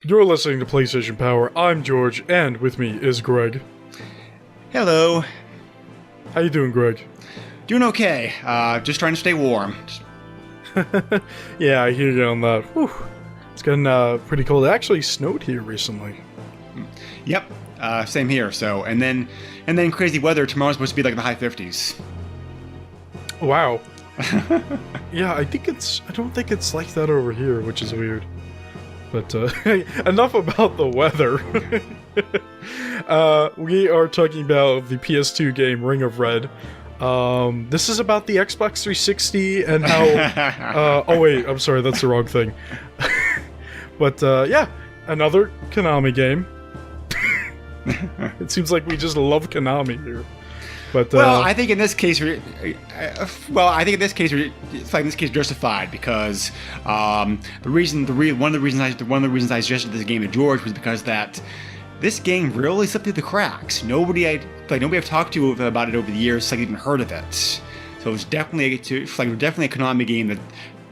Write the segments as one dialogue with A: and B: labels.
A: You're listening to PlayStation Power. I'm George, and with me is Greg.
B: Hello.
A: How you doing, Greg?
B: Doing okay. Just trying to stay warm.
A: Yeah, I hear you on that. Whew. It's getting pretty cold. It actually snowed here recently.
B: Yep. Same here. So, and then crazy weather. Tomorrow's supposed to be like the high 50s.
A: Wow. Yeah, I don't think it's like that over here, which is weird. But enough about the weather. We are talking about the PS2 game Ring of Red. This is about the Xbox 360 and how... oh wait, I'm sorry, that's the wrong thing. But yeah, another Konami game. It seems like we just love Konami here. But,
B: well, I think in this case, justified because one of the reasons I suggested this game to George was because that this game really slipped through the cracks. Nobody I've talked to about it over the years has even heard of it. So it was definitely a Konami game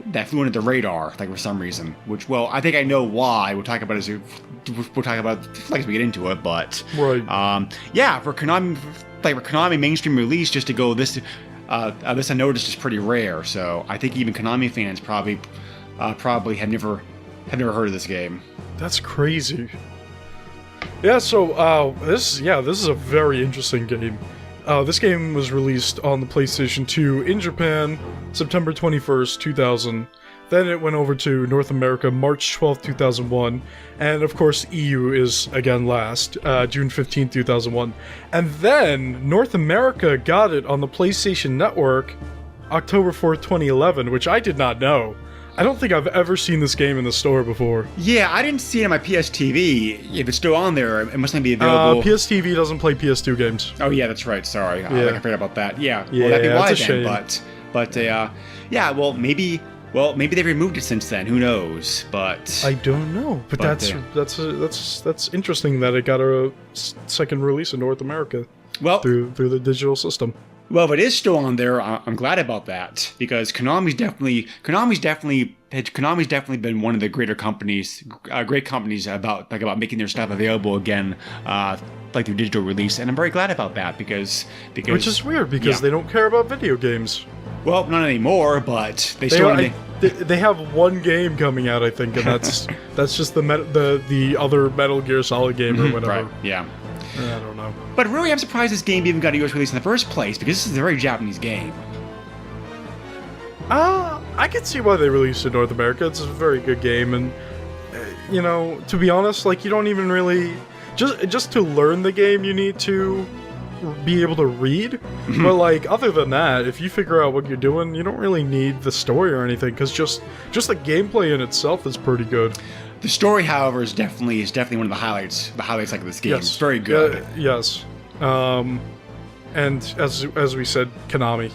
B: that flew under the radar, for some reason. Which, well, I think I know why. We'll talk about as we get into it. But
A: right,
B: yeah, for Konami mainstream release, just to go this unnoticed is pretty rare. So I think even Konami fans probably have never heard of this game.
A: That's crazy. Yeah, so this is a very interesting game. This game was released on the PlayStation 2 in Japan, September 21st, 2000. Then it went over to North America, March 12th, 2001. And of course, EU is again last, June 15th, 2001. And then North America got it on the PlayStation Network, October 4th, 2011, which I did not know. I don't think I've ever seen this game in the store before.
B: Yeah, I didn't see it on my PS TV. If it's still on there, it must not be available.
A: PS TV doesn't play PS2 games.
B: Oh yeah, that's right. Sorry,
A: Yeah.
B: I forgot about that. Yeah,
A: Yeah,
B: well, that'd be why
A: that's a
B: then.
A: shame.
B: But yeah, well, maybe they've removed it since then. Who knows? But
A: I don't know. But that's interesting that it got a second release in North America.
B: Well,
A: through the digital system.
B: Well, if it is still on there, I'm glad about that because Konami's definitely been one of the great companies about making their stuff available again, through digital release, and I'm very glad about that because
A: Which is weird because they don't care about video games.
B: Well, not anymore, but they
A: have one game coming out, I think, and that's just the other Metal Gear Solid game or whatever.
B: Right? Yeah.
A: I don't know.
B: But really, I'm surprised this game even got a US release in the first place, because this is a very Japanese game.
A: I can see why they released it in North America. It's a very good game, and, to be honest, you don't even really... Just to learn the game, you need to be able to read. But, other than that, if you figure out what you're doing, you don't really need the story or anything, because just the gameplay in itself is pretty good.
B: The story, however, is definitely one of the highlights of this game. Yes. It's very good.
A: Yes. And as we said, Konami,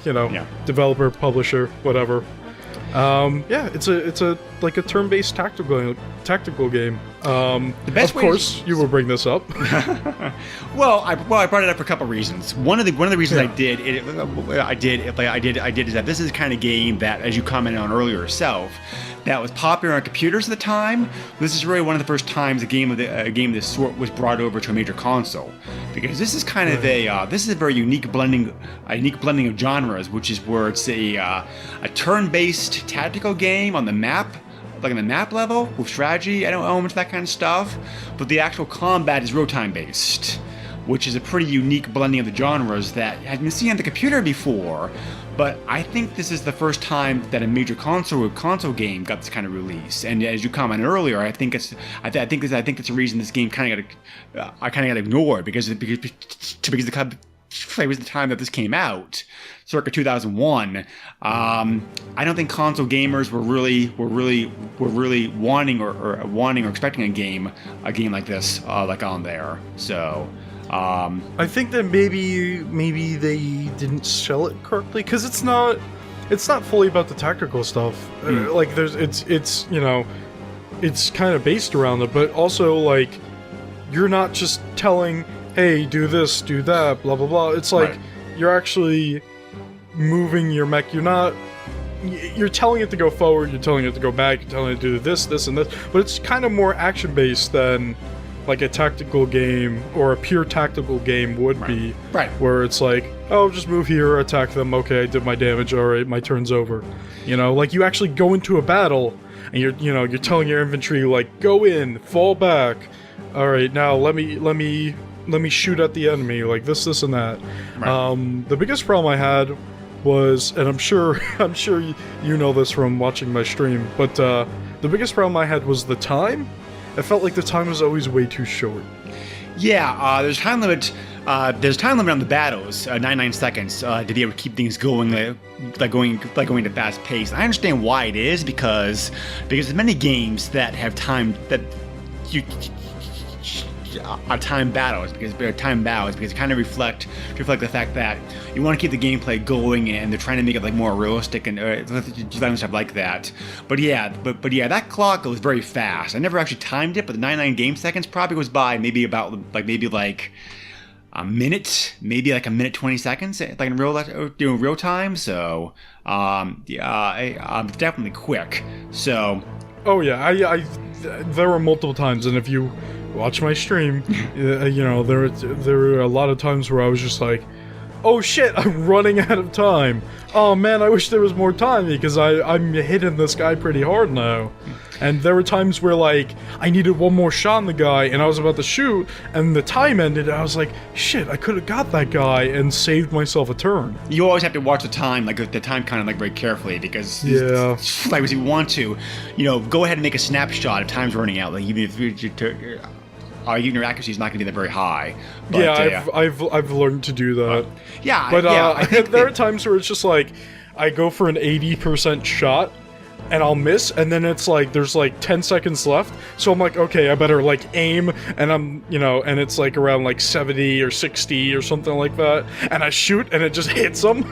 A: developer, publisher, whatever. It's a turn-based tactical game. Of course, you will bring this up.
B: Well, I brought it up for a couple reasons. One of the reasons I did is that this is the kind of game that, as you commented on earlier yourself, that was popular on computers at the time. This is really one of the first times a game of this sort was brought over to a major console, because this is kind of a very unique blending of genres, which is where it's a turn-based tactical game on the map. On the map level with strategy elements, that kind of stuff, but the actual combat is real-time based, which is a pretty unique blending of the genres that has been seen on the computer before. But I think this is the first time that a major console game got this kind of release. And as you commented earlier, I think it's the reason this game kind of got ignored because it was the time that this came out, circa 2001. I don't think console gamers were really wanting or expecting a game like this on there. So.
A: I think that maybe they didn't sell it correctly because it's not fully about the tactical stuff. It's kind of based around it, but also you're not just telling, hey, do this, do that, blah blah blah. It's you're actually moving your mech. You're not you're telling it to go forward, you're telling it to go back, you're telling it to do this, and this, but it's kind of more action-based than like a tactical game or a pure tactical game would be.
B: Right.
A: Where it's like, oh, just move here, attack them, okay, I did my damage, alright, my turn's over. You know, like you actually go into a battle and you're telling your infantry like, go in, fall back. Alright, now let me shoot at the enemy, like this and that. Right. The biggest problem I had was, and I'm sure you know this from watching my stream, but the biggest problem I had was the time. I felt like the time was always way too short.
B: Yeah, there's time limit. There's time limit on the battles, 99 seconds, to be able to keep things going, going at fast pace. I understand why it is because there's many games that have time that you time battles because it kind of reflect the fact that you want to keep the gameplay going and they're trying to make it like more realistic and stuff like that. But yeah, that clock goes very fast. I never actually timed it, but the 99 game seconds probably goes by maybe about like a minute, maybe like a minute 20 seconds, like in real time. So I'm definitely quick. So
A: oh yeah, I there were multiple times, and if you watch my stream, there were a lot of times where I was just like, oh shit, I'm running out of time. Oh man, I wish there was more time because I'm hitting this guy pretty hard now. And there were times where like I needed one more shot on the guy and I was about to shoot and the time ended and I was like, shit, I could have got that guy and saved myself a turn.
B: You always have to watch the time, like the time kind of like very carefully because like if you want to, go ahead and make a snapshot if time's running out. Like even if even your accuracy is not going to be that very high. But,
A: yeah, I've learned to do that.
B: I think
A: there are times where it's just like I go for an 80% shot and I'll miss, and then it's like there's like 10 seconds left, so I'm like, okay, I better like aim, and I'm and it's like around like 70 or 60 or something like that, and I shoot and it just hits them.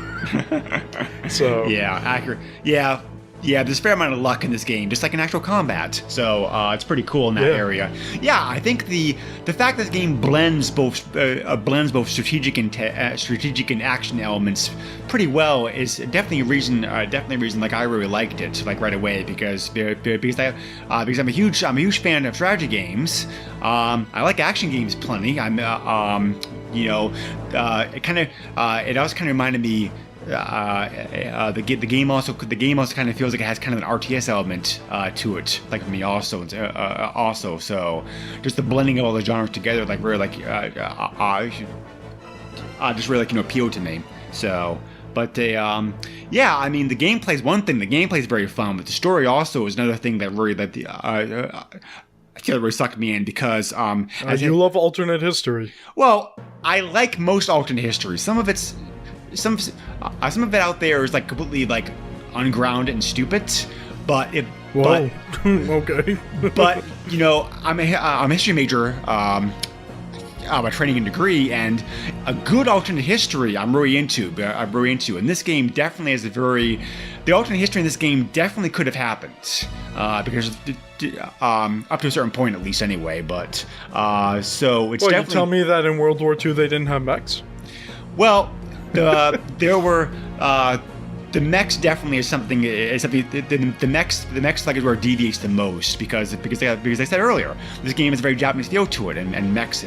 A: So
B: yeah, accurate. Yeah, there's a fair amount of luck in this game, just like in actual combat. So it's pretty cool in that area. Yeah, I think the fact that this game blends both strategic and action elements pretty well is definitely a reason. Like I really liked it like right away because I'm a huge fan of strategy games. I like action games plenty. It also kind of reminded me. The game also kind of feels like it has kind of an RTS element to it, like for me also. So just the blending of all the genres together, like really just really appealed to me. So, but I mean the gameplay is one thing. The gameplay is very fun, but the story also is another thing that really really sucked me in because
A: you love alternate history.
B: Well, I like most alternate history. Some of it out there is like completely like ungrounded and stupid, but
A: okay.
B: But I'm a history major by training and degree, and a good alternate history I'm really into. And this game definitely has the alternate history in this game definitely could have happened because up to a certain point at least anyway. But so it's definitely.
A: You tell me that in World War II they didn't have mechs?
B: Well. There were the mechs definitely is something. The mechs like is where it deviates the most because I said earlier this game has a very Japanese feel to it and mechs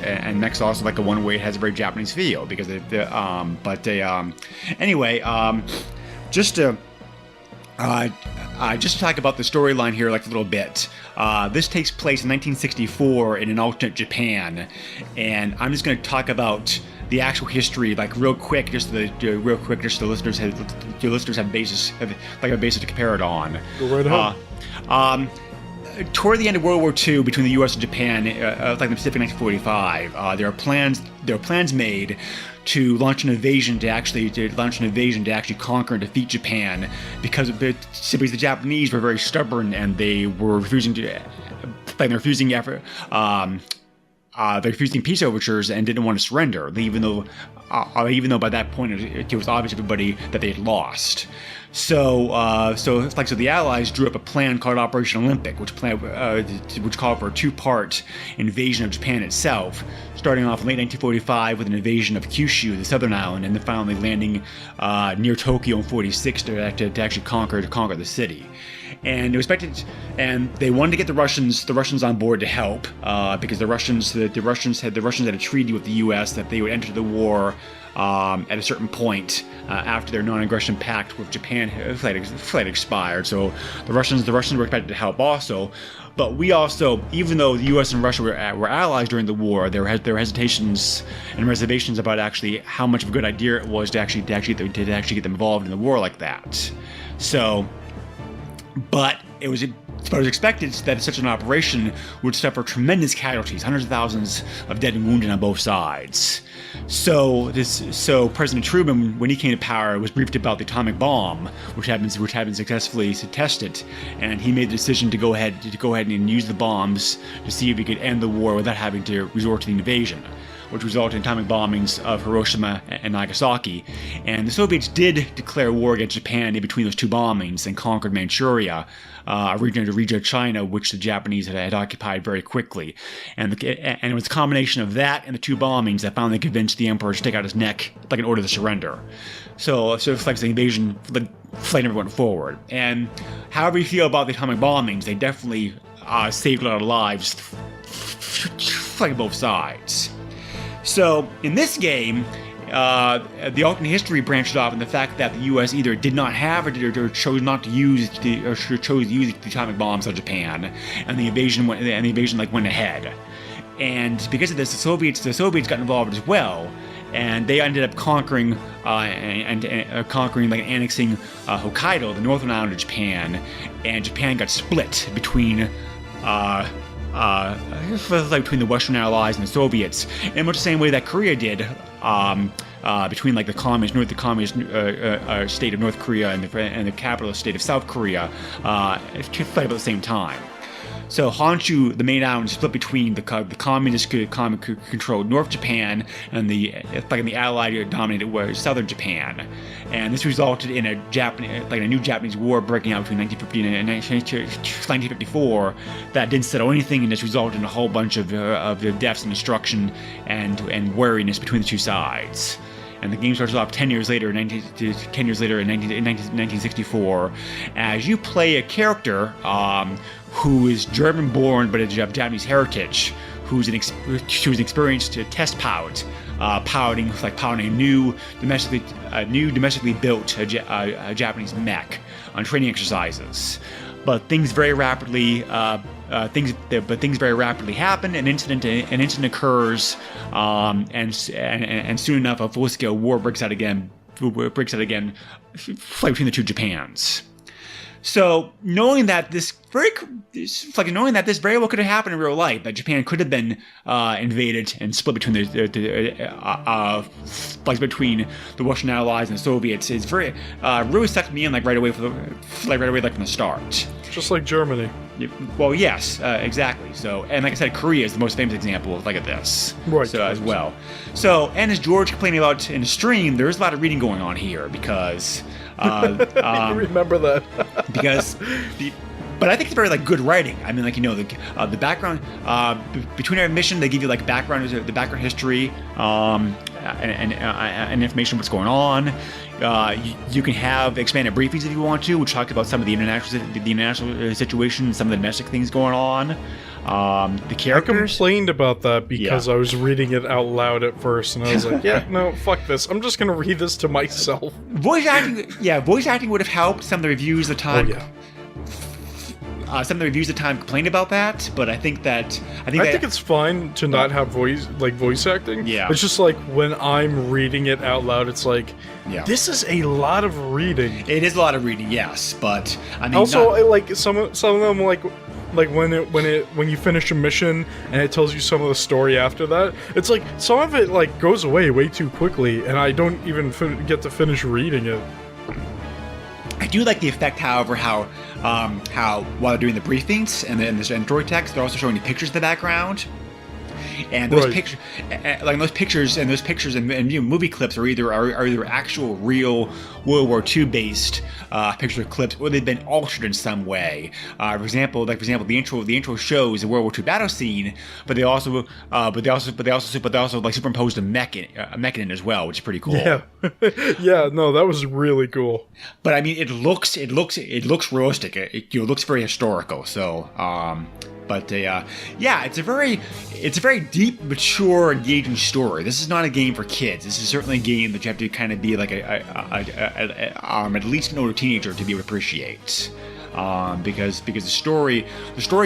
B: also like a one way it has a very Japanese feel because anyway just to talk about the storyline here like a little bit. This takes place in 1964 in an alternate Japan, and I'm just going to talk about the actual history, like real quick, just the listeners have a basis to compare it on.
A: Go right ahead.
B: Toward the end of World War II, between the U.S. and Japan, like the Pacific 1945, there are plans made to launch an invasion to actually conquer and defeat Japan because the Japanese were very stubborn and they were refusing they're refusing peace overtures and didn't want to surrender, even though by that point it was obvious to everybody that they had lost. So the Allies drew up a plan called Operation Olympic, which called for a two-part invasion of Japan itself, starting off in late 1945 with an invasion of Kyushu, the southern island, and then finally landing near Tokyo in 46 to actually conquer the city. And it was expected, and they wanted to get the Russians on board to help, because the Russians had a treaty with the U.S. that they would enter the war at a certain point after their non-aggression pact with Japan had expired. So the Russians were expected to help also. But we also, even though the U.S. and Russia were allies during the war, there were hesitations and reservations about actually how much of a good idea it was to actually get them involved in the war like that. So. But it was expected that such an operation would suffer tremendous casualties, hundreds of thousands of dead and wounded on both sides. So President Truman, when he came to power, was briefed about the atomic bomb, which had been successfully tested, and he made the decision to go ahead and use the bombs to see if he could end the war without having to resort to the invasion, which resulted in atomic bombings of Hiroshima and Nagasaki. And the Soviets did declare war against Japan in between those two bombings and conquered Manchuria, a region of China which the Japanese had occupied very quickly. And it was a combination of that and the two bombings that finally convinced the emperor to take out his neck like an order to surrender. So it's like the invasion flight never went forward. And however you feel about the atomic bombings, they definitely saved a lot of lives, fighting both sides. So in this game, the alternate history branched off in the fact that the U.S. either did not have or chose not to use the atomic bombs on Japan, and the invasion went ahead. And because of this, the Soviets got involved as well, and they ended up conquering and annexing Hokkaido, the northern island of Japan, and Japan got split between between the Western Allies and the Soviets, in much the same way that Korea did between the communist state of North Korea and the capitalist state of South Korea, at the same time. So Honshu, the main island, split between the communist-controlled North Japan and the Allied-dominated Southern Japan, and this resulted in a new Japanese war breaking out between 1950 and 1954 that didn't settle anything, and just resulted in a whole bunch of deaths and destruction and wariness between the two sides. And the game starts off 10 years later in 1964, as you play a character who is German-born but of Japanese heritage, who's an experienced test pilot, piloting a new domestically built Japanese mech on training exercises. But things very rapidly happen. An incident occurs, and soon enough, a full-scale war breaks out again, between the two Japans. So knowing that this very well could have happened in real life, that Japan could have been invaded and split between between the Russian Allies and the Soviets, is very really sucked me in right away from the start.
A: Just like Germany.
B: Well, yes, exactly. So, and like I said, Korea is the most famous example of this.
A: Right.
B: So as well. So, and as George complaining about in the stream, there's a lot of reading going on here because.
A: You remember that?
B: But I think it's very good writing. I mean, the background between every mission, they give you the background history and information of what's going on. You can have expanded briefings if you want to, which talk about some of the international situation, some of the domestic things going on. The characters.
A: I complained about that because I was reading it out loud at first, and I was like, "Yeah, no, fuck this. I'm just gonna read this to myself."
B: Voice acting would have helped. Some of the reviews at the time. Some of the reviews at the time complained about that, but I think it's
A: fine to not have voice acting.
B: Yeah.
A: It's just when I'm reading it out loud, it's this is a lot of reading.
B: It is a lot of reading, yes, but I mean.
A: Also, some of them when you finish a mission and it tells you some of the story after that, it's some of it goes away way too quickly, and I don't even get to finish reading it.
B: I do like the effect, however, how while they're doing the briefings and the story text, they're also showing you pictures in the background. and those
A: Right.
B: pictures, like those pictures and movie clips are either actual real World War II based picture clips, or they've been altered in some way. For example, the intro shows the World War II battle scene, but they also like superimposed a mech in it as well, which is pretty cool.
A: Yeah. Yeah, no, that was really cool.
B: But I mean, it looks realistic. It looks very historical. So, yeah, it's a very deep, mature, engaging story. This is not a game for kids. This is certainly a game that you have to kind of be like at least an older teenager to be able to appreciate. Because the story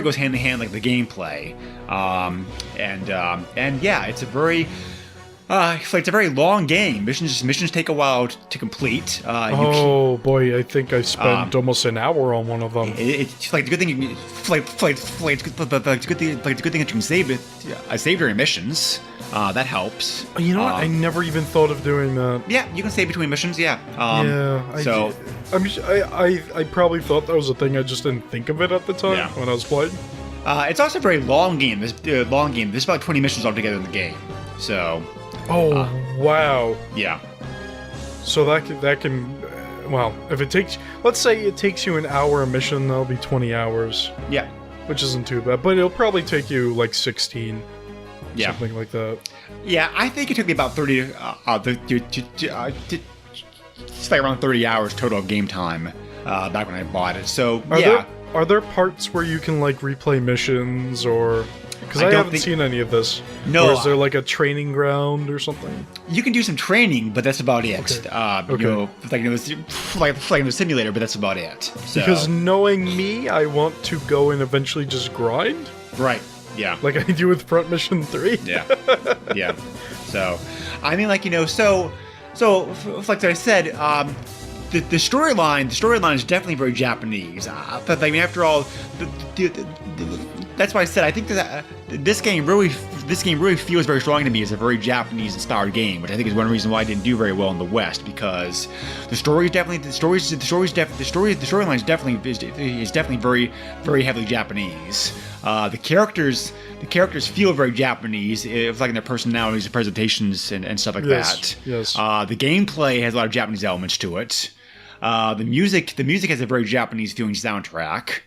B: goes hand in hand like the gameplay. And yeah, it's a very it's a very long game. Missions take a while to complete.
A: Oh boy, I think I spent almost an hour on one of them.
B: It's like the good thing. It's a good thing that you can save during missions. That helps.
A: You know what? I never even thought of doing that.
B: Yeah, you can save between missions. Yeah.
A: I probably thought that was a thing. I just didn't think of it at the time when I was playing.
B: It's also a very long game. There's about 20 missions altogether in the game. So.
A: Oh wow.
B: Yeah.
A: So that can well, if it takes, let's say it takes you an hour a mission, that'll be 20 hours.
B: Yeah.
A: Which isn't too bad, but it'll probably take you like 16.
B: Yeah.
A: Something like that.
B: Yeah, I think it took me about 30 it's like around 30 hours total of game time back when I bought it. So
A: Are there parts where you can like replay missions or? Because I haven't seen any of this.
B: No.
A: Or is there like a training ground or something?
B: You can do some training, but that's about it.
A: Okay.
B: You know, like in the simulator, but that's about it. So.
A: Because knowing me, I want to go and eventually just grind.
B: Right. Yeah.
A: Like I do with Front Mission 3.
B: Yeah. Yeah. So, I mean, like, you know, so like I said, the storyline is definitely very Japanese. But I mean, after all, that's why I said I think that this game really feels very strong to me as a very Japanese-inspired game, which I think is one reason why I didn't do very well in the West, because the storyline is definitely very, very heavily Japanese. The characters feel very Japanese, like in their personalities and presentations and stuff like that.
A: Yes.
B: The gameplay has a lot of Japanese elements to it. The music has a very Japanese feeling soundtrack.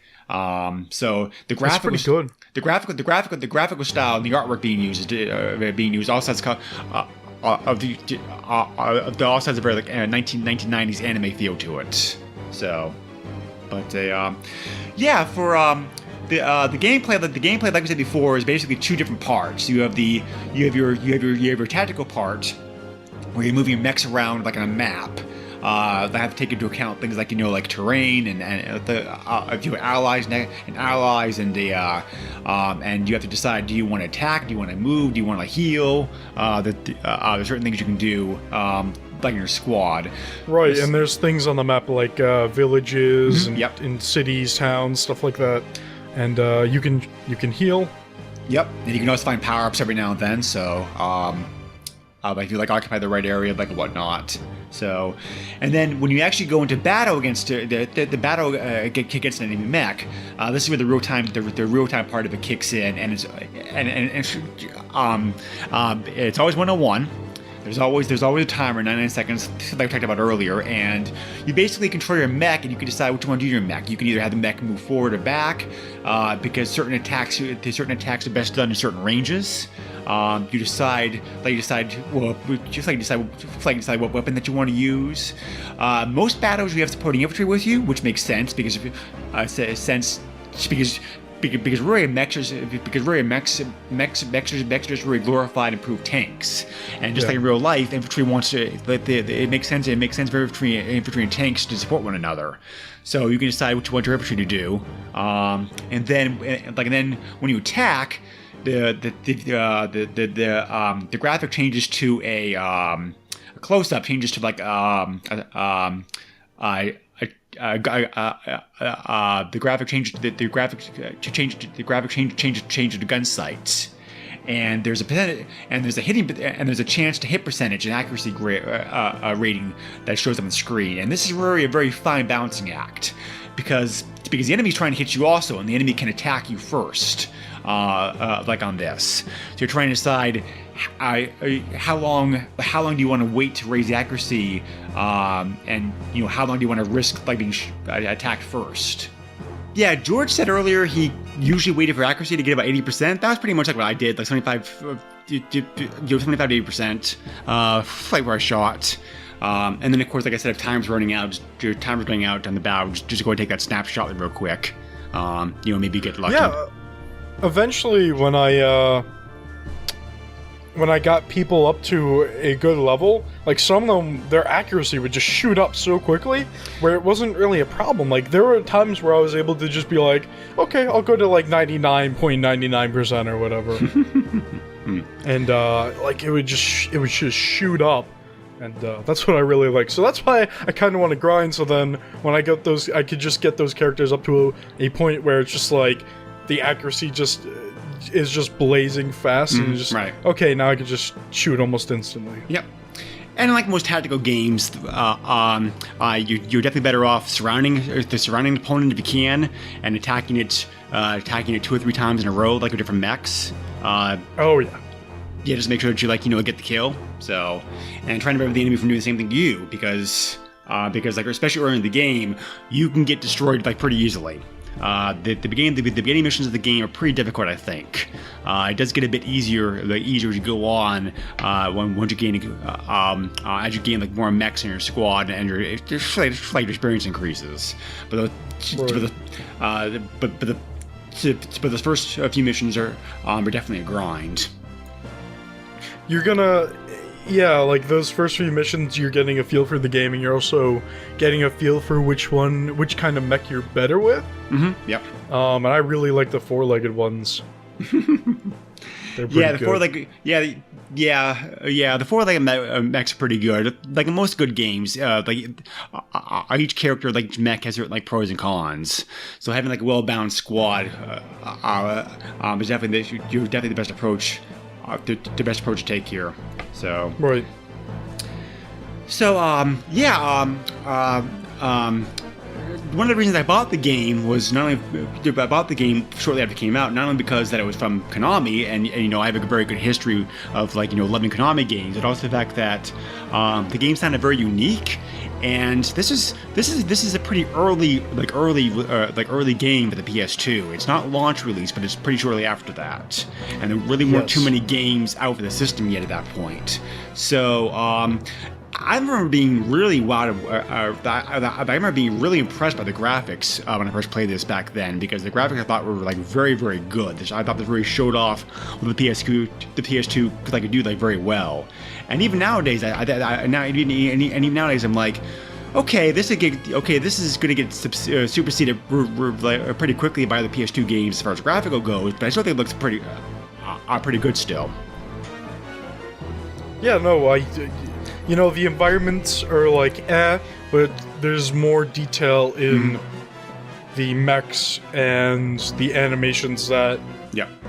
B: So the graphic
A: pretty good.
B: The graphical style and the artwork being used also has also has a very like 1990s anime feel to it. So, but yeah, for the gameplay, like we said before, is basically two different parts. You have your tactical part where you're moving your mechs around like on a map. That have to take into account things like, you know, like terrain and if you have allies and you have to decide, do you want to attack, do you want to move, do you want to heal? There's certain things you can do like in your squad.
A: Right, and there's things on the map like villages and
B: Yep.
A: in cities, towns, stuff like that, and you can heal.
B: Yep, and you can also find power-ups every now and then. So. Like if you like occupy the right area, like whatnot. So, and then when you actually go into battle against the battle against an enemy mech, this is where the real time part of it kicks in, and it's always 1-on-1. There's always a timer, 99 seconds, like we talked about earlier, and you basically control your mech, and you can decide what you want to do to your mech. You can either have the mech move forward or back, because certain attacks are best done in certain ranges. You decide what weapon that you want to use. Most battles you have supporting infantry with you, which makes sense because really mechs just really glorified and improved tanks, and just like in real life, infantry wants to. It makes sense for infantry and tanks to support one another. So you can decide what you want your infantry to do, and then when you attack, the graphic changes to a close-up, changes to like the graphic changes to gun sights, and there's a chance to hit percentage and accuracy rating that shows up on the screen, and this is really a very fine balancing act because the enemy's trying to hit you also, and the enemy can attack you first. like on this. So you're trying to decide how long do you want to wait to raise the accuracy, and how long do you want to risk like being attacked first. Yeah, George said earlier he usually waited for accuracy to get about 80%. That was pretty much like what I did, like 75 to 80%, like where I shot. And then, of course, like I said, if time's running out, your timer's going out on the bow, just go and take that snapshot real quick. Maybe get lucky.
A: Yeah. Eventually, when I got people up to a good level, like some of them, their accuracy would just shoot up so quickly, where it wasn't really a problem. Like there were times where I was able to just be like, okay, I'll go to like 99.99% or whatever, and like it would just shoot up. And that's what I really like. So that's why I kind of want to grind. So then when I get those, I could just get those characters up to a point where it's just like the accuracy just is just blazing fast, and just
B: right.
A: Okay, now I can just shoot almost instantly.
B: Yep. And like most tactical games, you're definitely better off surrounding the opponent if you can, and attacking it 2 or 3 times in a row, like with different mechs.
A: Oh yeah.
B: Yeah, just make sure that you get the kill. So, and trying to prevent the enemy from doing the same thing to you, because like especially early in the game, you can get destroyed like pretty easily. The beginning missions of the game are pretty difficult, I think. It does get a bit easier as you go on, once you gain as you gain like more mechs in your squad, and your experience increases. But the first few missions are definitely a grind.
A: You're gonna, yeah, like those first few missions, you're getting a feel for the game, and you're also getting a feel for which kind of mech you're better with.
B: Mm-hmm. Yep.
A: And I really like the 4-legged ones. They're pretty good.
B: 4-legged. The 4-legged mechs are pretty good. Like in most good games, each character like mech has like pros and cons. So having like a well-balanced squad is definitely the best approach. The best approach to take here. So
A: right.
B: So one of the reasons I bought the game was not only I bought the game shortly after it came out, not only because that it was from Konami, and I have a very good history of loving Konami games, but also the fact that the game sounded very unique. And this is a pretty early game for the PS2. It's not launch release, but it's pretty shortly after that. And there really weren't too many games out for the system yet at that point. So I remember being really I remember being really impressed by the graphics when I first played this back then, because the graphics I thought were like very, very good. I thought this really showed off what the PS2 could do like very well. And even nowadays, even nowadays, I'm like, okay, this is going to get superseded pretty quickly by the PS2 games as far as graphical goes, but I still think it looks pretty good still. Yeah, no,
A: the environments are like but there's more detail in the mechs and the animations that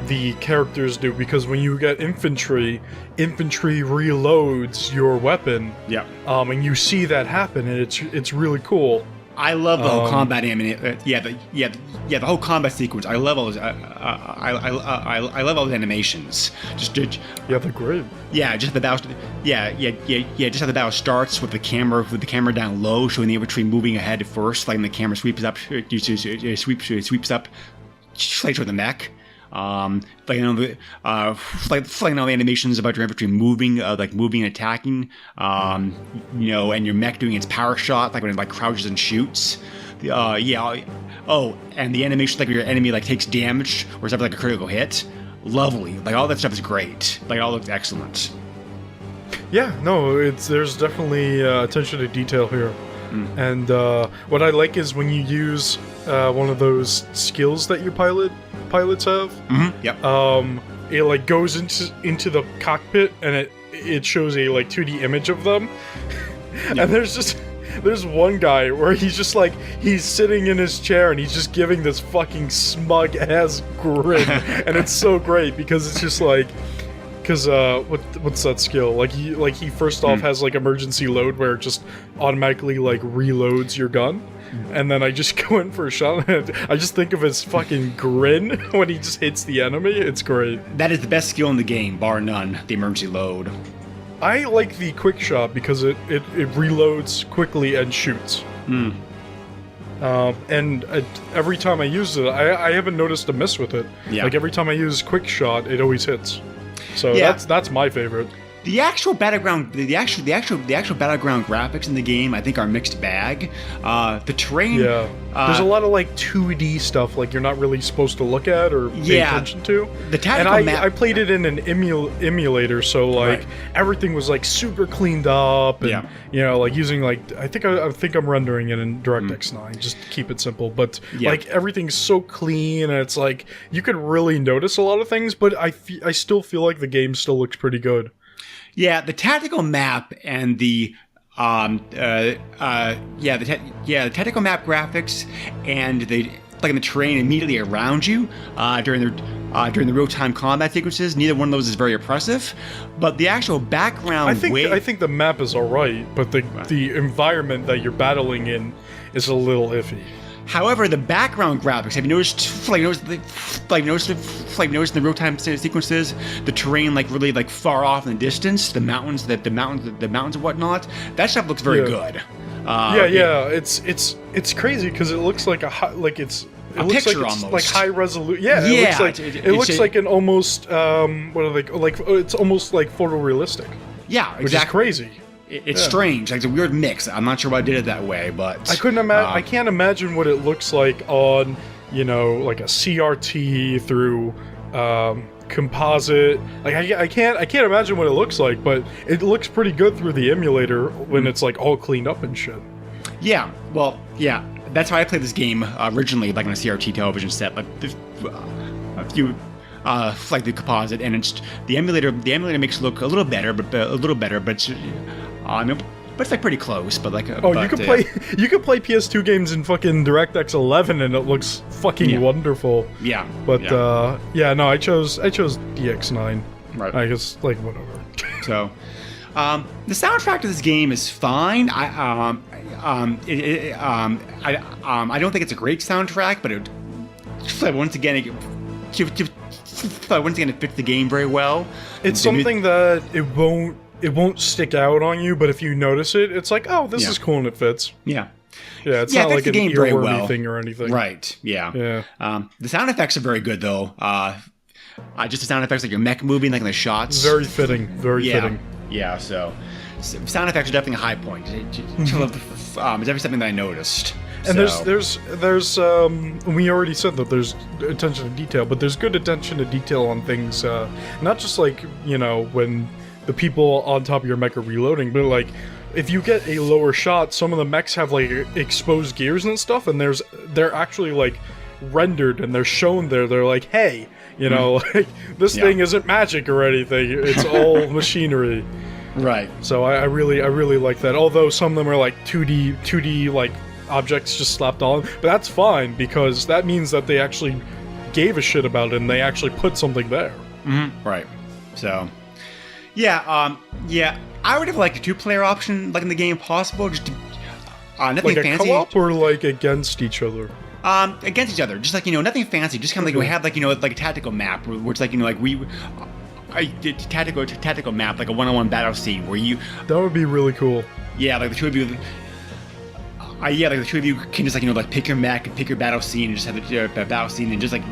A: the characters do, because when you get infantry reloads your weapon. And you see that happen, and it's really cool.
B: I love the whole combat the whole combat sequence. I love all those. I love all those animations.
A: They're great.
B: Just the battle. Just how the battle starts with the camera down low, showing the infantry moving ahead first, like when the camera sweeps up, sweeps up, straight toward the mech. Flying all the animations about your infantry moving, moving and attacking, and your mech doing its power shot, like when it crouches and shoots. And the animation when your enemy takes damage or something like a critical hit. Lovely. All that stuff is great. It all looks excellent.
A: Yeah, no, there's definitely attention to detail here. And what I like is when you use one of those skills that your pilots have. It goes into the cockpit, and it shows a 2D image of them. And there's one guy where he's just he's sitting in his chair, and he's just giving this fucking smug ass grin. And it's so great because it's just Because what's that skill? Like he first off has like emergency load where it just automatically like reloads your gun, and then I just go in for a shot. And I just think of his fucking grin when he just hits the enemy. It's great.
B: That is the best skill in the game, bar none. The emergency load.
A: I like the quick shot because it reloads quickly and shoots. And every time I use it, I haven't noticed a miss with it.
B: Yeah.
A: Like every time I use quick shot, it always hits. So
B: Yeah.
A: that's my favorite.
B: The actual battleground, the actual battleground graphics in the game, I think, are a mixed bag. The terrain,
A: Yeah. There's a lot of like 2D stuff like you're not really supposed to look at or pay
B: Yeah.
A: attention to.
B: The tactical
A: and
B: map.
A: I played it in an emulator, so like
B: Right.
A: everything was like super cleaned up, and
B: Yeah.
A: you know, like using like I think I'm rendering it in DirectX 9 just to keep it simple. But
B: Yeah.
A: like everything's so clean, and it's like you could really notice a lot of things. But I still feel like the game still looks pretty good.
B: Yeah, the tactical map and the the tactical map graphics and the terrain immediately around you during the real-time combat sequences. Neither one of those is very impressive, but the actual background.
A: I think the map is alright, but the environment that you're battling in is a little iffy.
B: However, the background graphics, have you noticed, noticed in the real-time sequences, the terrain really far off in the distance, the mountains and whatnot. That stuff looks very good.
A: It's crazy because it looks like it's
B: picture
A: like it's
B: almost.
A: like high resolution. Yeah,
B: Yeah,
A: it looks like it looks like an almost what are they like? It's almost like photorealistic,
B: Yeah,
A: which is crazy.
B: It's strange. Like, it's a weird mix. I'm not sure why I did it that way, but
A: I couldn't imagine. I can't imagine what it looks like on like a CRT through composite. Like I can't imagine what it looks like, but it looks pretty good through the emulator when it's like all cleaned up and shit.
B: Yeah, well, yeah. That's how I played this game originally, like on a CRT television set. Like a few, like the composite, and it's the emulator. The emulator makes it look a little better, but it's like pretty close. But like,
A: you can play PS2 games in fucking DirectX 11, and it looks fucking wonderful.
B: Yeah,
A: But no, I chose DX9.
B: Right.
A: I guess whatever.
B: So, the soundtrack to this game is fine. I don't think it's a great soundtrack, but once again, it fits the game very well.
A: It's something that it won't stick out on you, but if you notice it, it's like, oh, this is cool and it fits.
B: Yeah.
A: Yeah, it's
B: Yeah,
A: not
B: it
A: like
B: fits
A: an
B: the game very
A: earwormy
B: well.
A: thing or anything.
B: Right. Yeah.
A: Yeah.
B: The sound effects are very good though. Just the sound effects, like your mech moving, like in the shots.
A: Very fitting. Very fitting.
B: Yeah. So, sound effects are definitely a high point. It's definitely something that I noticed.
A: And there's we already said that there's attention to detail, but there's good attention to detail on things, not just when the people on top of your mech are reloading, but like if you get a lower shot, some of the mechs have like exposed gears and stuff, and they're actually like rendered and they're shown there. They're like, hey, like this thing isn't magic or anything. It's all machinery.
B: Right.
A: So I really like that. Although some of them are like 2D like objects just slapped on, but that's fine because that means that they actually gave a shit about it and they actually put something there.
B: Mm-hmm. Right. So, yeah, I would have liked a two-player option, like in the game, if possible. Just nothing
A: Like a
B: fancy.
A: co-op or like against each other.
B: Against each other, just like nothing fancy. Just kind of like we have like like a tactical map, where it's like I did tactical map, like a one-on-one battle scene where you.
A: That would be really cool.
B: Yeah, like the two of you. Like the two of you can just pick your mech and pick your battle scene and just have the battle scene and just like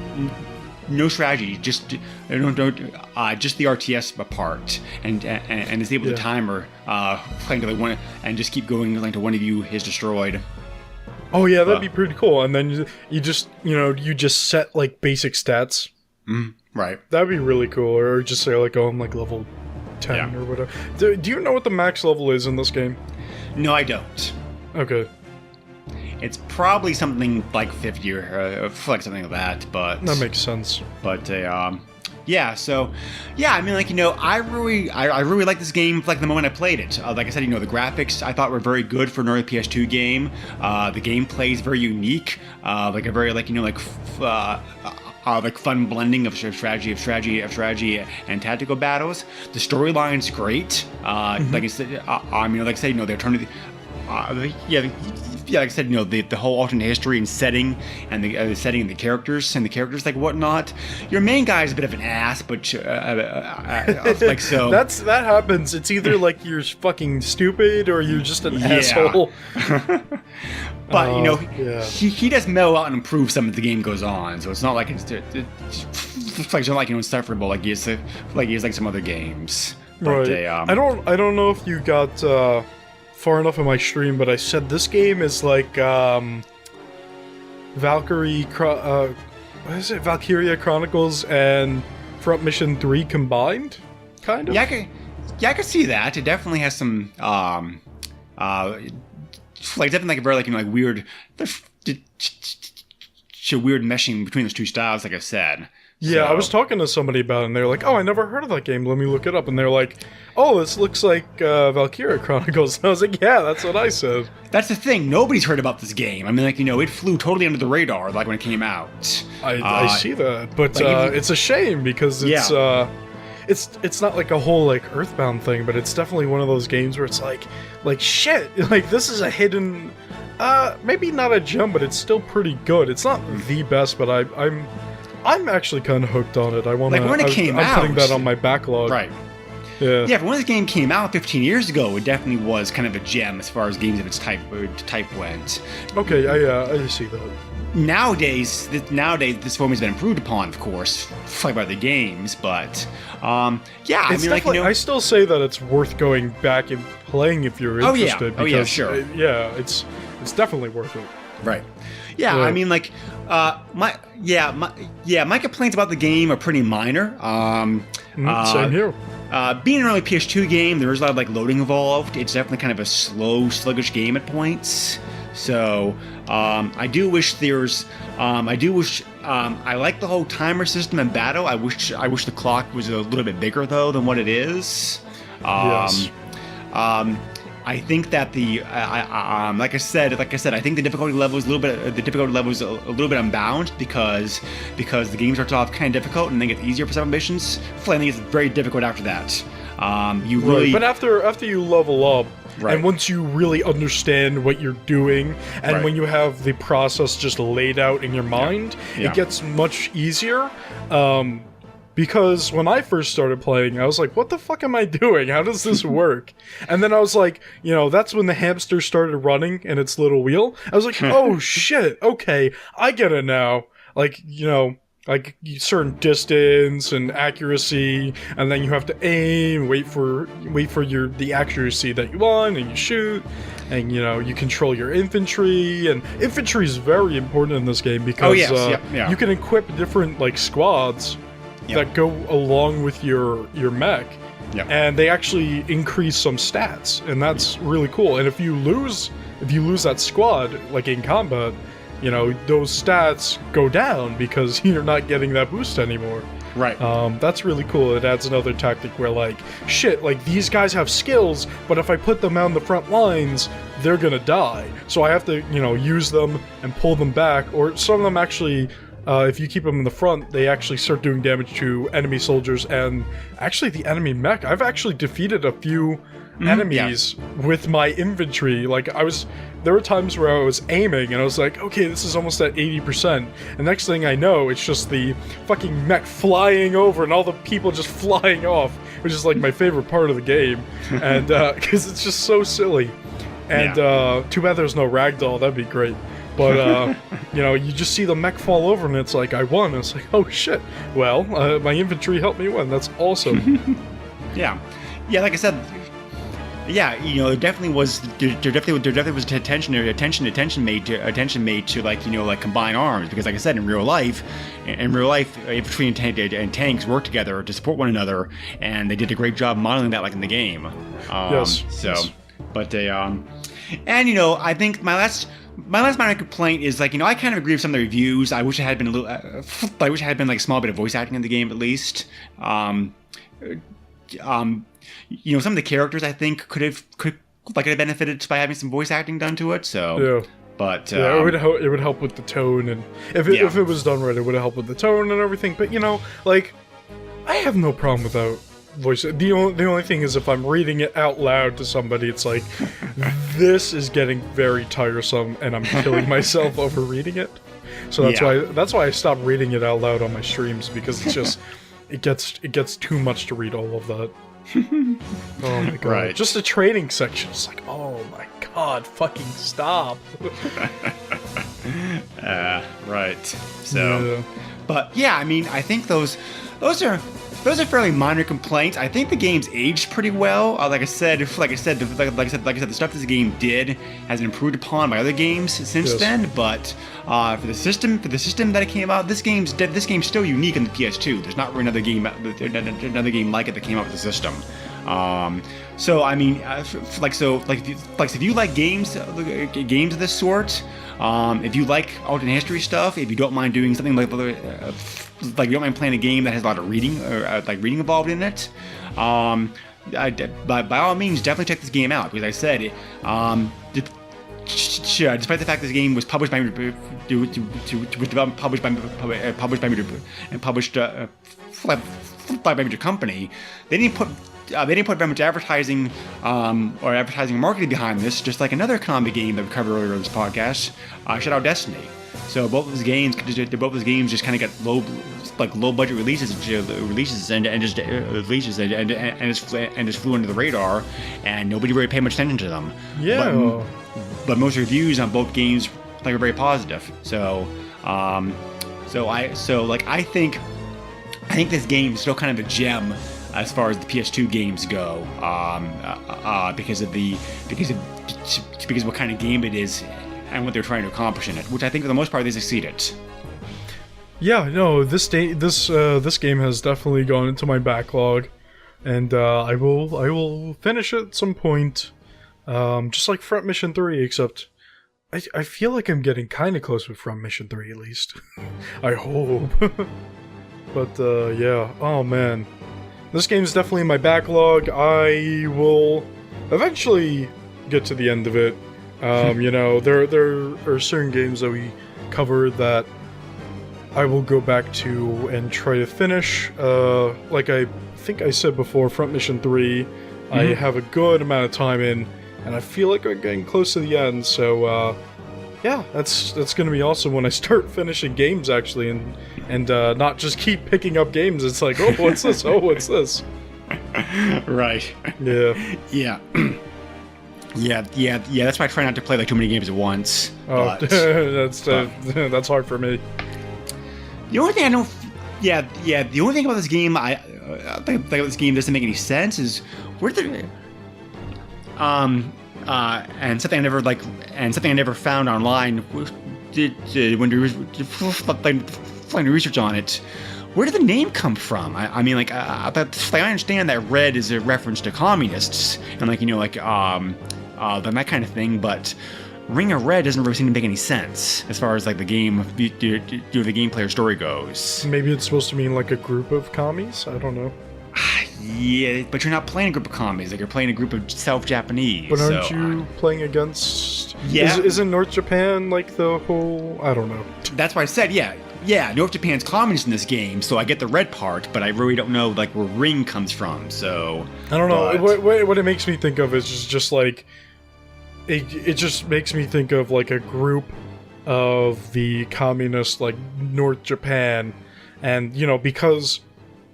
B: no strategy, just just the RTS part and disable the timer playing to one and just keep going until one of you is destroyed.
A: Oh yeah, that'd be pretty cool. And then you just set like basic stats.
B: Right.
A: That'd be really cool. Or just say like, oh, I'm like level 10 or whatever. Do you know what the max level is in this game?
B: No, I don't.
A: Okay.
B: It's probably something like 50 or like something like that, but
A: That makes sense.
B: But yeah, so yeah, I mean, I really like this game like the moment I played it. Like I said, the graphics I thought were very good for an early PS2 game. The gameplay is very unique. Like a very like fun blending of strategy and tactical battles. The storyline's great. Like I said, they're turning. Like I said, the whole alternate history and setting, and the setting and the characters like whatnot. Your main guy is a bit of an ass, but like so.
A: That happens. It's either like you're fucking stupid or you're just an asshole.
B: But he does mellow out and improve some as the game goes on. So it's not like it's not insufferable like he is like some other games. But,
A: right. I don't know if you got far enough in my stream, but I said this game is like Valkyria Chronicles and Front Mission 3 combined, kind of.
B: Yeah, I could see that. It definitely has some definitely like a very weird meshing between those two styles, like I said.
A: Yeah, I was talking to somebody about it, and they were like, "Oh, I never heard of that game. Let me look it up." And they're like, "Oh, this looks like Valkyria Chronicles." And I was like, "Yeah, that's what I said."
B: That's the thing. Nobody's heard about this game. I mean, it flew totally under the radar, like when it came out.
A: I see that, but it's a shame because it's not like a whole like Earthbound thing, but it's definitely one of those games where it's like shit. Like this is a hidden, maybe not a gem, but it's still pretty good. It's not the best, but I'm actually kind of hooked on it. I want to.
B: Like when it came out,
A: I'm putting that on my backlog.
B: Right.
A: Yeah.
B: Yeah. But when this game came out 15 years ago, it definitely was kind of a gem as far as games of its type went.
A: Okay. I see that.
B: Nowadays, this form has been improved upon, of course, by the games. But
A: I still say that it's worth going back and playing if you're interested.
B: Oh yeah, sure.
A: It's definitely worth it.
B: Right. Yeah, I mean, like, my complaints about the game are pretty minor.
A: Same here.
B: Being an early PS2 game, there is a lot of like loading involved. It's definitely kind of a slow, sluggish game at points. So I do wish there's. I like the whole timer system in battle. I wish the clock was a little bit bigger though than what it is.
A: Yes.
B: I think that like I said, I think the difficulty level is a little bit unbound because the game starts off kind of difficult and then gets easier for some missions. I think it's very difficult after that.
A: But after you level up, right. And once you really understand what you're doing, and
B: right.
A: when you have the process just laid out in your mind, it gets much easier. Because when I first started playing, I was like, what the fuck am I doing? How does this work? And then I was like, that's when the hamster started running in its little wheel. I was like, oh shit, okay, I get it now. Like certain distance and accuracy, and then you have to aim, wait for the accuracy that you want, and you shoot, and you control your infantry, and infantry is very important in this game because you can equip different like squads that go along with your mech, and they actually increase some stats, and that's really cool. And if you lose that squad like in combat, those stats go down because you're not getting that boost anymore.
B: Right.
A: That's really cool. It adds another tactic where like these guys have skills, but if I put them on the front lines, they're gonna die. So I have to use them and pull them back, or some of them actually. If you keep them in the front, they actually start doing damage to enemy soldiers and actually the enemy mech. I've actually defeated a few enemies with my infantry. Like there were times where I was aiming and I was like, okay, this is almost at 80%. And next thing I know, it's just the fucking mech flying over and all the people just flying off, which is like my favorite part of the game. And because it's just so silly. And too bad there's no ragdoll. That'd be great. But, you just see the mech fall over and it's like, I won. And it's like, oh shit. Well, my infantry helped me win. That's awesome.
B: Yeah, like I said, there definitely was attention made to like combine arms, because like I said, in real life, infantry and tanks work together to support one another, and they did a great job modeling that like in the game.
A: Yes.
B: But I think my last minor complaint is like, I kind of agree with some of the reviews. I wish it had been like a small bit of voice acting in the game at least. Some of the characters I think could have benefited by having some voice acting done to it. So But
A: Yeah, it would help with the tone, and if it was done right, it would help with the tone and everything. But like, I have no problem without voice. The only thing is if I'm reading it out loud to somebody, it's like this is getting very tiresome, and I'm killing myself over reading it. So that's why I stopped reading it out loud on my streams, because it's just it gets too much to read all of that. Oh my god!
B: Right.
A: Just the training section. It's like, oh my god, fucking stop.
B: Right. So,
A: Yeah.
B: but yeah, I mean, I think those are fairly minor complaints. I think the game's aged pretty well. Like I said, the stuff this game did has been improved upon by other games since
A: Yes.
B: then. But for the system that it came out, this game's still unique in the PS2. There's not really another game like it that came out with the system. So I mean, if you like games of this sort, if you like alternate history stuff, if you don't mind doing something like you don't mind playing a game that has a lot of reading or reading involved in it, by all means, definitely check this game out, because I said, despite the fact this game was published by by a major company, they didn't put very much advertising or marketing behind this, just like another Konami game that we covered earlier in this podcast, Shadow Destiny. So both of those games just kind of got low budget releases and just flew under the radar, and nobody really paid much attention to them.
A: Yeah.
B: But most reviews on both games were very positive. So I think this game is still kind of a gem as far as the PS2 games go, because of what kind of game it is and what they're trying to accomplish in it, which I think for the most part they succeeded.
A: Yeah, no, this game has definitely gone into my backlog, and I will finish it at some point, just like Front Mission 3, except I feel like I'm getting kind of close with Front Mission 3 at least. I hope. But yeah, oh man, this game's definitely in my backlog. I will eventually get to the end of it. There are certain games that we cover that I will go back to and try to finish. Like I think I said before, Front Mission 3, I have a good amount of time in, and I feel like I'm getting close to the end, so yeah, that's gonna be awesome when I start finishing games, actually, and not just keep picking up games. It's like, oh, what's this? Oh, what's this?
B: Right.
A: Yeah.
B: Yeah. Yeah. That's why I try not to play like too many games at once.
A: Oh, that's hard for me.
B: The only thing I don't, the only thing about this game I think this game doesn't make any sense is where the and something I never found online when doing research on it. Where did the name come from? I mean, I understand that red is a reference to communists and that kind of thing, but Ring of Red doesn't really seem to make any sense as far as like the game player story goes.
A: Maybe it's supposed to mean like a group of commies? I don't know.
B: Yeah, but you're not playing a group of commies. Like, you're playing a group of South-Japanese.
A: But aren't you playing against...
B: Yeah.
A: Isn't North Japan like the whole... I don't know.
B: That's why I said, yeah, North Japan's communist in this game, so I get the red part, but I really don't know like where Ring comes from, so...
A: I don't know. What it makes me think of is just like... It just makes me think of like a group of the communist, like, North Japan, and, because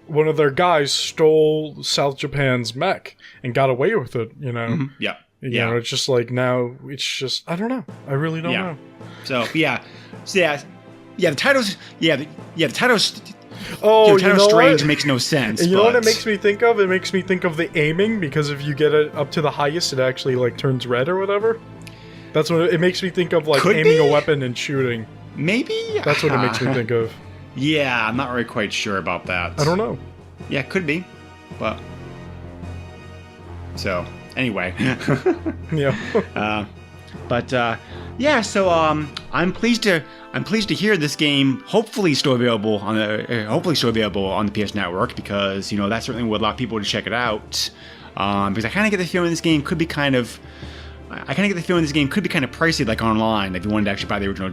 A: one of their guys stole South Japan's mech and got away with it,
B: Mm-hmm. Yeah.
A: You know, it's just like now, it's just, I don't know. I really don't know.
B: So, the titles, the titles...
A: Oh,
B: the title Strange makes no sense.
A: And you know what it makes me think of? It makes me think of the aiming, because if you get it up to the highest, it actually like turns red or whatever. That's what it makes me think of, like aiming a weapon and shooting.
B: Maybe?
A: That's what it makes me think of.
B: Yeah, I'm not really quite sure about that.
A: I don't know.
B: Yeah, could be. But... So, anyway.
A: Yeah.
B: So I'm pleased to hear this game hopefully still available on the PS Network, because that certainly would allow people to check it out. Because I kind of get the feeling this game could be kind of I kind of get the feeling this game could be kind of pricey, like online, if you wanted to actually buy the original,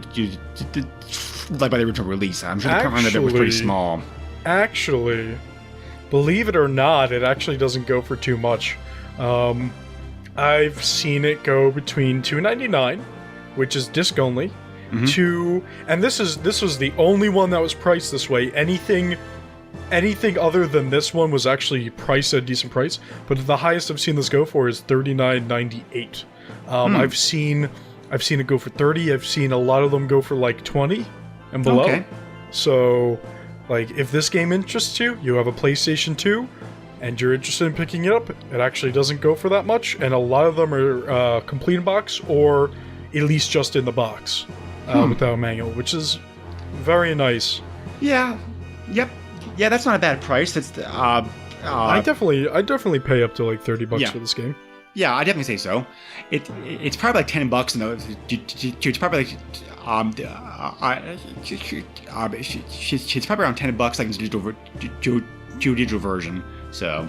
B: like by the original release. I'm sure the current run of it was pretty small.
A: Actually, believe it or not, it actually doesn't go for too much. I've seen it go between $2.99, which is disc only, to, and this was the only one that was priced this way. Anything other than this one was actually priced at a decent price, but the highest I've seen this go for is $39.98. I've seen it go for 30. I've seen a lot of them go for like 20 and below.
B: Okay.
A: So, like, if this game interests you, you have a PlayStation 2, and you're interested in picking it up, it actually doesn't go for that much, and a lot of them are complete in box, or at least just in the box, without a manual, which is very nice.
B: Yeah. Yep. Yeah, that's not a bad price. That's
A: I definitely pay up to like $30 for this game.
B: Yeah, I definitely say so. It's probably like $10, and it's probably like it's probably around $10 like in the digital version. So,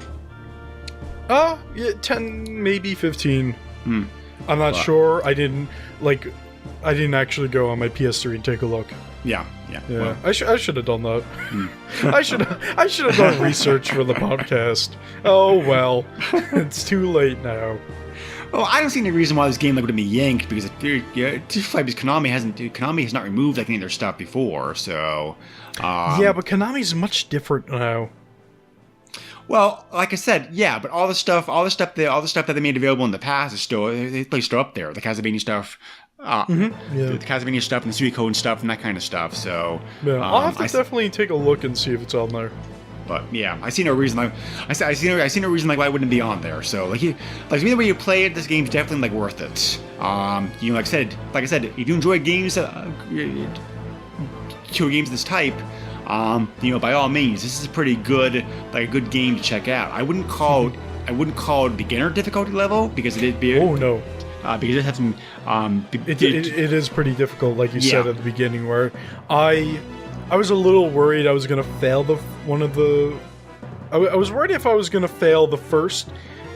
A: yeah, 10, maybe 15. I'm not sure. I didn't actually go on my PS3 and take a look.
B: Yeah.
A: Well. I should have done that. I should have done research for the podcast. Oh well, it's too late now.
B: Well, I don't see any reason why this game wouldn't be yanked, because Konami has not removed like any of their stuff before. So
A: yeah, but Konami's much different now.
B: Well, like I said, yeah, but all the stuff that they made available in the past is still up there. The Castlevania stuff. The Castlevania stuff and the Suikoden stuff and that kind of stuff. So
A: yeah, I'll have to definitely take a look and see if it's on there.
B: But yeah, I see no reason I see no reason like why it wouldn't be on there. So like either way you play it, this game's definitely like worth it. Like I said, if you enjoy games, games of this type, by all means, this is a pretty good a good game to check out. I wouldn't call it beginner difficulty level, because it'd be
A: no.
B: Because it has some.
A: It is pretty difficult, like you said at the beginning, where I was a little worried I was gonna fail I was worried if I was gonna fail the first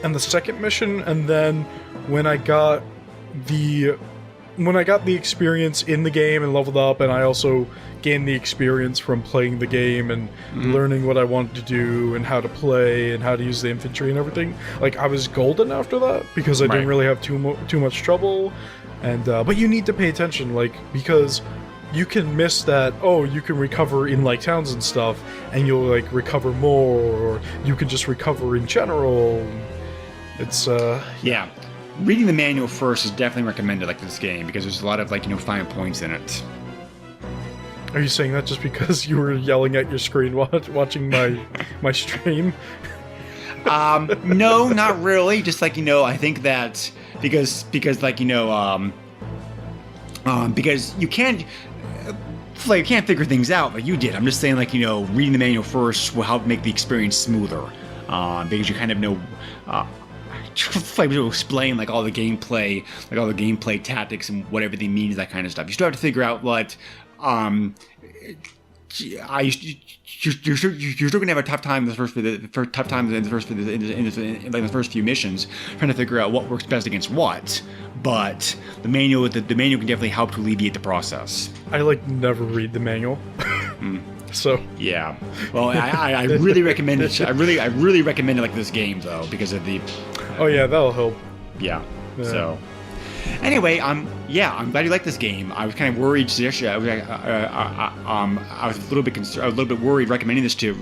A: and the second mission, and then when I got the experience in the game and leveled up, and I also gained the experience from playing the game and learning what I wanted to do and how to play and how to use the infantry and everything. Like, I was golden after that, because I didn't really have too much trouble. And but you need to pay attention, like, because you can miss that. Oh, you can recover in like towns and stuff, and you'll like recover more, or you can just recover in general. It's
B: yeah. Reading the manual first is definitely recommended, like, this game, because there's a lot of fine points in it.
A: Are you saying that just because you were yelling at your screen watching my stream?
B: No, not really. Just I think that because you can't figure things out like you did. I'm just saying, reading the manual first will help make the experience smoother, because you kind of know. To explain all the gameplay tactics and what everything means, that kind of stuff. You still have to figure out what you're still gonna have a tough time in the first few missions, trying to figure out what works best against what. But the manual can definitely help to alleviate the process.
A: I never read the manual. So
B: yeah, well, I really recommend it. I really recommend it, this game though, because of the.
A: Oh yeah, that'll help.
B: Yeah. So. Anyway, I'm glad you like this game. I was kind of worried. I was a little bit worried recommending this to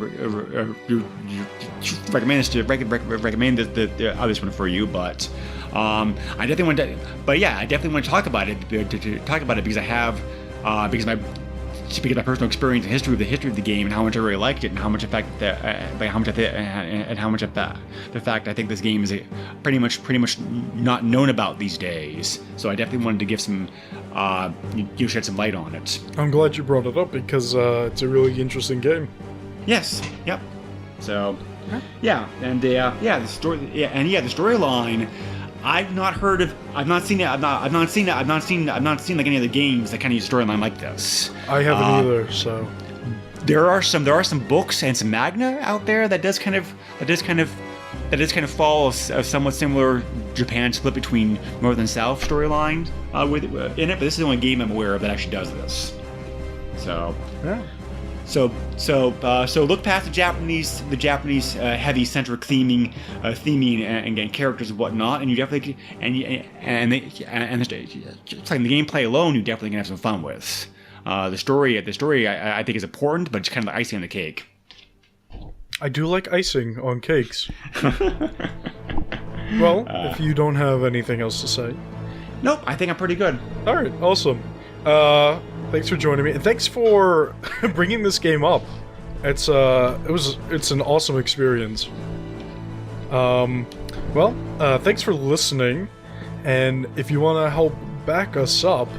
B: recommend the other one for you, but I definitely want to. But yeah, I definitely want to talk about it because I have my personal experience and history of the game, and how much I really liked it, and how much the fact I think this game is pretty much not known about these days. So I definitely wanted to give you shed some light on it.
A: I'm glad you brought it up, because it's a really interesting game.
B: Yes. Yep. So yeah, and the storyline. I've not seen any other games that kind of use a storyline like this.
A: I haven't either. So
B: there are some books and some magna out there that does kind of is kind of follows a somewhat similar Japan split between North and South storyline in it, but this is the only game I'm aware of that actually does this. So,
A: Yeah.
B: so look past the Japanese heavy centric theming and characters and whatnot, and you definitely just like the gameplay alone, you definitely can have some fun with. The story I think is important, but it's kind of the icing on the cake.
A: I do like icing on cakes. Well, if you don't have anything else to say.
B: Nope, I think I'm pretty good.
A: Alright, awesome. Thanks for joining me, and thanks for bringing this game up. It's an awesome experience. Thanks for listening, and if you want to help back us up,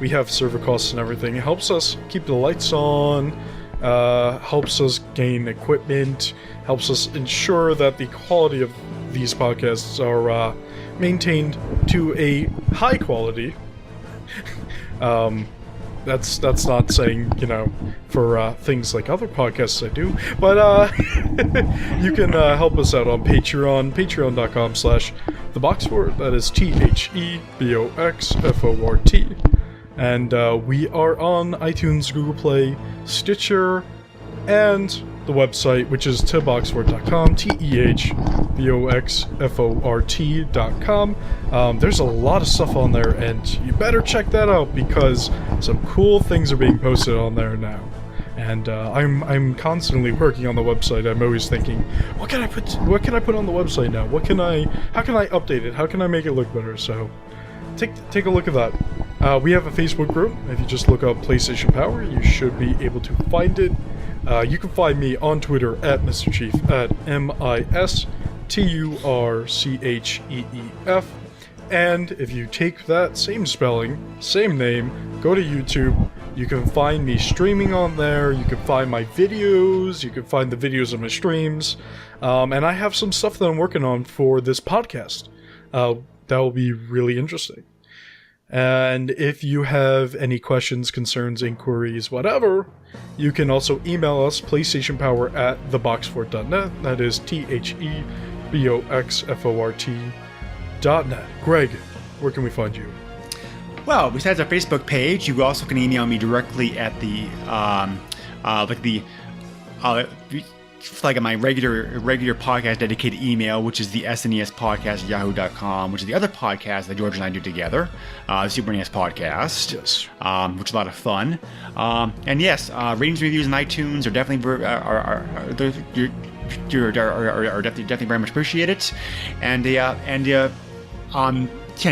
A: we have server costs and everything. It helps us keep the lights on, helps us gain equipment, helps us ensure that the quality of these podcasts are maintained to a high quality. That's not saying, for things like other podcasts I do, but you can help us out on Patreon, patreon.com/theboxfort, that is THEBOXFORT, and we are on iTunes, Google Play, Stitcher, and the website, which is theboxfort.com, TEHBOXFORT.com. There's a lot of stuff on there, and you better check that out because some cool things are being posted on there now. And I'm constantly working on the website. I'm always thinking, what can I put on the website now? How can I update it? How can I make it look better? So take a look at that. We have a Facebook group. If you just look up PlayStation Power, you should be able to find it. You can find me on Twitter at Mr. Chief, at MISTURCHEEF. And if you take that same spelling, same name, go to YouTube, you can find me streaming on there, you can find my videos, you can find the videos of my streams, and I have some stuff that I'm working on for this podcast. That will be really interesting. And if you have any questions, concerns, inquiries, whatever, you can also email us, PlayStationPower@theboxfort.net. That is THEBOXFORT.net. Greg, where can we find you?
B: Well, besides our Facebook page, you also can email me directly at the my regular podcast dedicated email, which is the SNES podcast at yahoo.com, which is the other podcast that George and I do together, the Super NES podcast,
A: Yes.
B: which is a lot of fun. And yes, ratings and reviews on iTunes are definitely definitely very much appreciated. And Ken,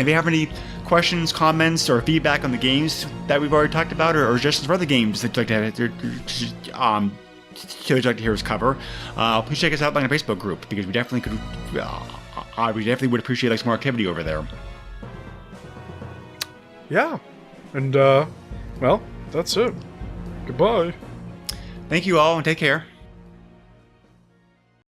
B: if you have any questions, comments, or feedback on the games that we've already talked about, or just for other games that you'd like to hear us cover, please check us out on our Facebook group, because we definitely would appreciate some more activity over there.
A: Yeah. And, that's it. Goodbye.
B: Thank you all, and take care.